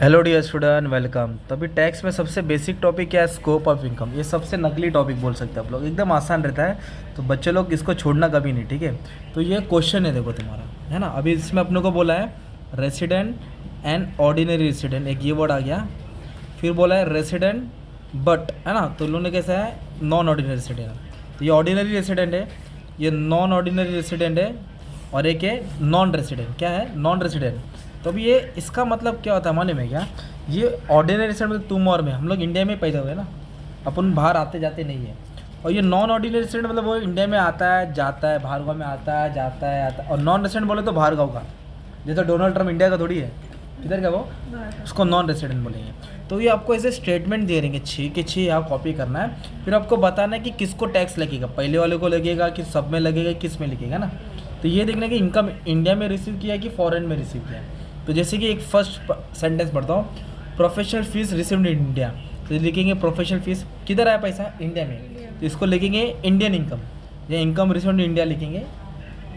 Hello dear student, welcome. तो अभी tax में सबसे बेसिक टॉपिक क्या है? Scope of income. ये सबसे नकली टॉपिक बोल सकते हैं आप लोग, एकदम आसान रहता है, तो बच्चे लोग इसको छोड़ना कभी नहीं, ठीक है। तो ये क्वेश्चन है, देखो तुम्हारा, है ना। अभी इसमें अपने को बोला है रेसिडेंट एंड ऑर्डिनरी रेसिडेंट, एक ये वर्ड आ गया। फिर बोला है रेसिडेंट बट, है ना, तो लोगों ने कैसा है नॉन ऑर्डिनरी रेसिडेंट। तो ये ऑर्डिनरी रेसिडेंट है, ये नॉन ऑर्डिनरी रेसिडेंट है, और एक है नॉन रेसिडेंट। क्या है? Non resident. तो अभी ये इसका मतलब क्या होता है मालूम है क्या? ये ऑर्डिनरी रेसिडेंट में तुम और मैं, हम लोग इंडिया में पैदा हुए ना, अपन बाहर आते जाते नहीं है। और ये नॉन ऑर्डिनरी रेसिडेंट मतलब वो इंडिया में आता है जाता है, बाहर गाँव में आता है जाता है आता है। और नॉन रेसिडेंट बोले तो बाहर गाँव का, जैसे डोनाल्ड ट्रम्प इंडिया का थोड़ी है, किधर का वो, उसको नॉन रेसिडेंट बोलेंगे। तो ये आपको ऐसे स्टेटमेंट दे रहेंगे 6 के 6, यहाँ कॉपी करना है। फिर आपको बताना है कि किसको टैक्स लगेगा, पहले वाले को लगेगा कि सब में लगेगा, किस में लगेगा ना। तो ये देखना कि इनकम इंडिया में रिसीव किया है कि फॉरेन में रिसीव किया है। तो जैसे कि एक फर्स्ट सेंटेंस पढ़ता हूँ, professional fees received in India. तो लिखेंगे प्रोफेशनल फीस, किधर आया पैसा? इंडिया में। तो इसको लिखेंगे इंडियन इनकम, या इनकम रिसीव्ड इन इंडिया लिखेंगे।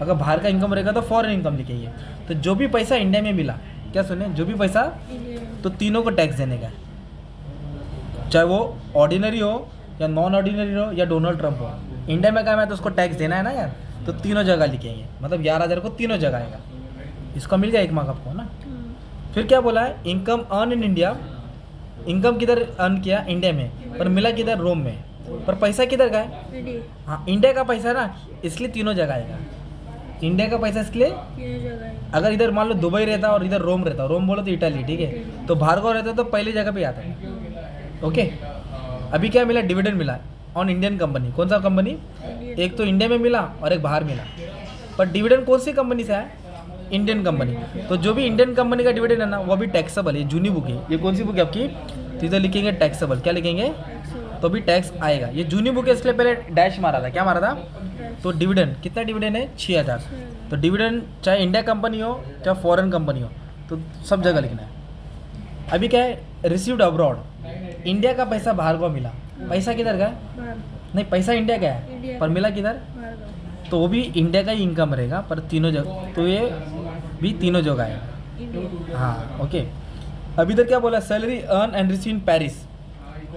अगर बाहर का इनकम रहेगा तो फॉरेन इनकम लिखेंगे। तो जो भी पैसा इंडिया में मिला, क्या सुने, जो भी पैसा, तो तीनों को टैक्स देने का, चाहे वो ऑर्डिनरी हो या नॉन ऑर्डिनरी हो या डोनाल्ड ट्रम्प हो। इंडिया में काम है तो उसको टैक्स देना है ना यार। तो तीनों जगह लिखेंगे, मतलब 11,000 को तीनों जगह आएगा। इसका मिल गया एक मार्क आपको ना। फिर क्या बोला है? Income earn in India. Income किधर अर्न किया? इंडिया में, पर मिला किधर? रोम में। पर पैसा किधर का है? हाँ, इंडिया का पैसा है ना, इसलिए तीनों जगह आएगा। इंडिया का पैसा इसके लिए, अगर इधर मान लो दुबई रहता और इधर रोम रहता, रोम बोलो तो इटाली, ठीक है, तो बाहर को रहता तो पहली जगह पे आता है। ओके, अभी क्या मिला? डिविडेंड मिला ऑन इंडियन कंपनी। कौन सा कंपनी? एक तो इंडिया में मिला और एक बाहर मिला। पर डिविडेंड कौन सी कंपनी से है? Indian company. तो जो भी इंडियन कंपनी का डिविडेंड है ना, वो भी टैक्सेबल है। जूनी बुक है ये। कौन सी बुक है आपकी? तो इधर लिखेंगे टैक्सेबल। क्या लिखेंगे? तो भी टैक्स आएगा। ये जूनी बुक है, इसलिए पहले डैश मारा था। क्या मारा था? तो डिविडेंड, कितना डिविडेंड है? 6,000। तो डिविडेंड चाहे इंडिया कंपनी हो चाहे फॉरेन कंपनी हो, तो सब जगह लिखना है। अभी क्या है? रिसीव्ड अब्रॉड, इंडिया का पैसा बाहर को मिला। पैसा किधर का है? नहीं, पैसा इंडिया का है, पर मिला किधर? तो वो भी इंडिया का ही इनकम रहेगा, पर तीनों जगह, तो ये भी तीनों जगह है। हाँ, ओके। अभी तक क्या बोला? Salary earn and receive in Paris,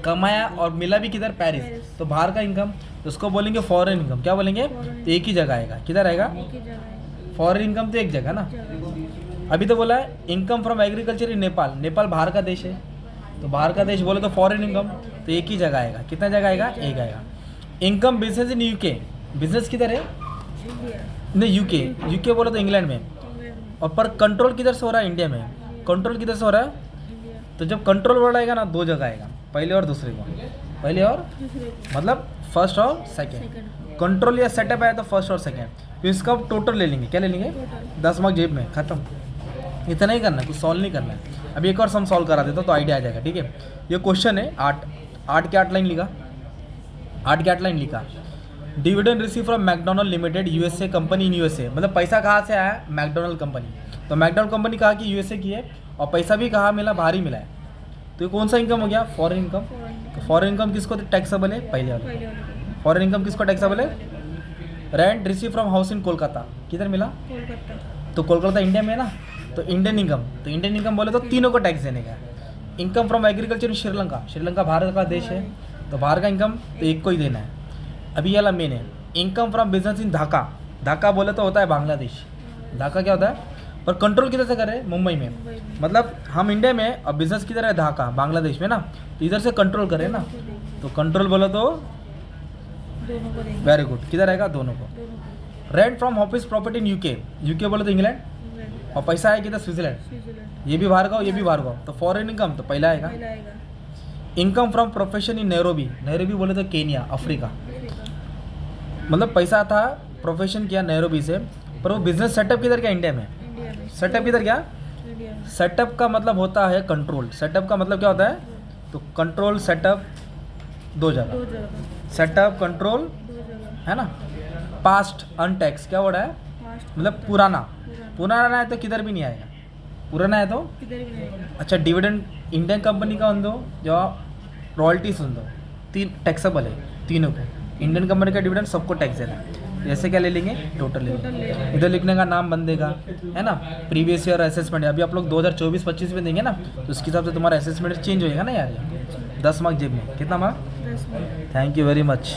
कमाया और मिला भी किधर? पेरिस। तो बाहर का इनकम, तो उसको बोलेंगे फॉरेन इनकम। क्या बोलेंगे? तो एक ही जगह आएगा। किधर आएगा? फॉरेन इनकम तो एक जगह ना। अभी तो बोला है income from agriculture in Nepal. Nepal बाहर का देश है, तो बाहर का देश बोले तो फॉरेन इनकम, तो एक ही जगह आएगा। कितना जगह आएगा? एक आएगा। Income business in UK, business किधर है? नहीं, यूके। यूके बोलो तो इंग्लैंड में। और पर कंट्रोल किधर से हो रहा है? इंडिया में। कंट्रोल किधर से हो रहा है? तो जब कंट्रोल वर्ड आएगा ना, दो जगह आएगा, पहले और दूसरे को। पहले और मतलब फर्स्ट और सेकंड। कंट्रोल या सेटअप आया तो फर्स्ट और सेकंड। फिर इसका टोटल ले लेंगे। क्या ले लेंगे? 10 मार्क जेब में, खत्म। इतना ही करना है, कुछ सॉल्व नहीं करना है। अभी एक और सम सॉल्व करा देता तो आइडिया आ जाएगा, ठीक है। ये क्वेश्चन है 8 के 8 लाइन लिखा, 8 के 8 लाइन लिखा। Dividend receive from McDonald limited USA company in USA. मतलब पैसा कहाँ से आया? McDonald company. तो मैकडोनल्ड कंपनी कहा कि यूएसए की है, और पैसा भी कहाँ मिला? बाहर ही मिला है। तो ये कौन सा इनकम हो गया? Foreign income. तो फॉरेन इनकम किसको टैक्सेबल है? पहले वाले। फॉरेन इनकम किसको टैक्सेबल है? Rent receive from house in Kolkata, किधर मिला? तो कोलकाता इंडिया में है ना, तो इंडियन इनकम। तो इंडियन इनकम बोले तो तीनों को टैक्स देने का। Income from agriculture in Sri Lanka, Sri Lanka Bharat का देश है, तो बाहर का इनकम तो एक को ही देना है। अभी ये वाला मेन है। Income from business in Dhaka, Dhaka बोले तो होता है बांग्लादेश। ढाका क्या होता है? पर कंट्रोल किधर से करें? मुंबई में। मतलब हम इंडिया में और बिजनेस किधर है? ढाका, बांग्लादेश में ना, तो इधर से कंट्रोल करें ना। तो कंट्रोल बोलो तो वेरी गुड, किधर आएगा? दोनों को। Rent from office property in UK, UK बोले तो इंग्लैंड, और पैसा है किधर? स्विट्जरलैंड। ये भी बाहर का हो, ये भी बाहर का हो, तो फॉरेन इनकम तो पहला आएगा। Income from profession in Nairobi, Nairobi बोले तो केनिया, अफ्रीका। मतलब पैसा था, प्रोफेशन किया नैरोबी से, पर वो बिजनेस सेटअप किधर क्या? इंडिया में। सेटअप किधर क्या? सेटअप का मतलब होता है कंट्रोल। सेटअप का मतलब क्या होता है? तो कंट्रोल सेटअप दो जगह, सेटअप कंट्रोल, है ना। पास्ट अनटैक्स, क्या वर्ड है? मतलब पुराना। पुराना है तो किधर भी नहीं आएगा। पुराना है तो किधर भी नहीं आएगा। अच्छा, डिविडेंड इंडियन कंपनी का उन दो जो रॉयल्टीज उन दो, तीन टैक्सेबल है तीनों को। इंडियन कंपनी का डिविडेंड सबको टैक्स देना है। ऐसे क्या ले लेंगे, टोटल ले लेंगे। इधर लिखने का नाम बंदे का, है ना, प्रीवियस ईयर असेसमेंट है, अभी आप लोग 2024-25 में देंगे ना, तो उसके हिसाब से तुम्हारा असेसमेंट चेंज हो जाएगा ना यार। 10 मार्क जेब में, कितना mark? 10 minute. Thank you very much.